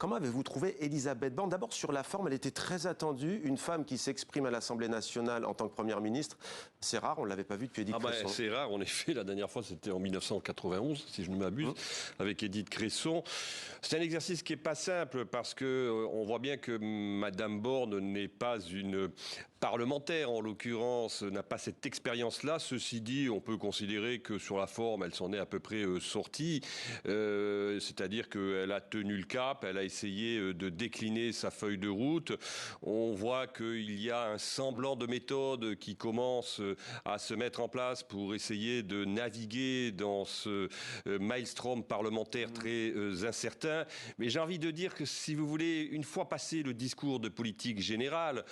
Comment avez-vous trouvé Elisabeth Borne? D'abord, sur la forme, elle était très attendue. Une femme qui s'exprime à l'Assemblée nationale en tant que Première ministre, c'est rare, on ne l'avait pas vu depuis Édith Cresson. C'est rare, en effet. La dernière fois, c'était en 1991, si je ne m'abuse, avec Édith Cresson. C'est un exercice qui n'est pas simple parce que on voit bien que Madame Borne n'est pas une parlementaire, en l'occurrence, n'a pas cette expérience-là. Ceci dit, on peut considérer que sur la forme, elle s'en est à peu près sortie. C'est-à-dire qu'elle a tenu le cap, elle a essayé de décliner sa feuille de route. On voit qu'il y a un semblant de méthode qui commence à se mettre en place pour essayer de naviguer dans ce maelstrom parlementaire très incertain. Mais j'ai envie de dire que si vous voulez, une fois passé le discours de politique générale,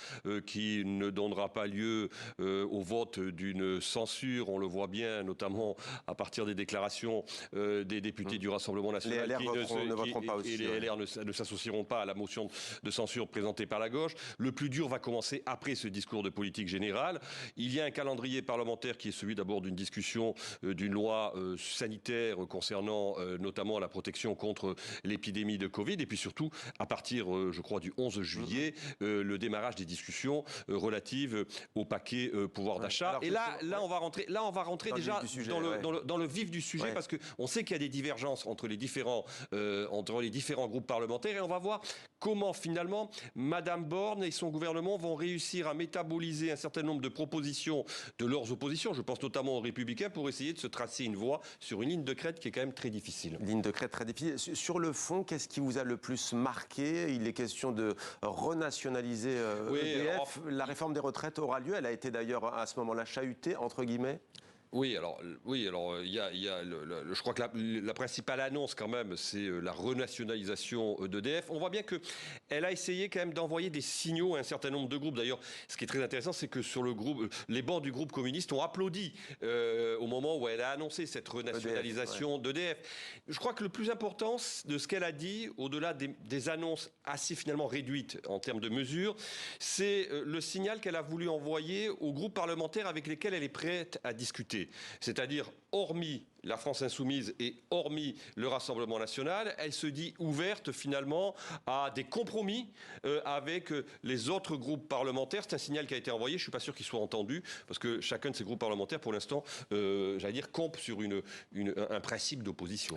qui ne donnera pas lieu au vote d'une censure, on le voit bien, notamment à partir des déclarations des députés du Rassemblement national, les LR ne voteront pas aussi. Et les LR ne s'associeront pas à la motion de censure présentée par la gauche. Le plus dur va commencer après ce discours de politique générale. Il y a un calendrier parlementaire qui est celui d'abord d'une discussion d'une loi sanitaire concernant notamment la protection contre l'épidémie de Covid, et puis surtout à partir, je crois, du 11 juillet, le démarrage des discussions relatives au paquet pouvoir d'achat. Et là, on va rentrer déjà dans le vif du sujet, parce que on sait qu'il y a des divergences entre les différents groupes parlementaires, et on va voir comment finalement Madame Borne et son gouvernement vont réussir à métaboliser un certain nombre de propositions de leurs oppositions, je pense notamment aux Républicains, pour essayer de se tracer une voie sur une ligne de crête qui est quand même très difficile. Ligne de crête très difficile. Sur le fond, qu'est-ce qui vous a le plus marqué? Il est question de renationaliser EDF. La réforme des retraites aura lieu. Elle a été d'ailleurs à ce moment-là chahutée, entre guillemets. Oui, alors, je crois que la principale annonce quand même, c'est la renationalisation d'EDF. On voit bien que elle a essayé quand même d'envoyer des signaux à un certain nombre de groupes. D'ailleurs, ce qui est très intéressant, c'est que sur les bancs du groupe communiste ont applaudi au moment où elle a annoncé cette renationalisation d'EDF. Je crois que le plus important de ce qu'elle a dit, au-delà des annonces assez finalement réduites en termes de mesures, c'est le signal qu'elle a voulu envoyer aux groupes parlementaires avec lesquels elle est prête à discuter. C'est-à-dire, hormis la France Insoumise et hormis le Rassemblement National, elle se dit ouverte finalement à des compromis avec les autres groupes parlementaires. C'est un signal qui a été envoyé, je ne suis pas sûr qu'il soit entendu, parce que chacun de ces groupes parlementaires, pour l'instant, j'allais dire, campe sur un principe d'opposition.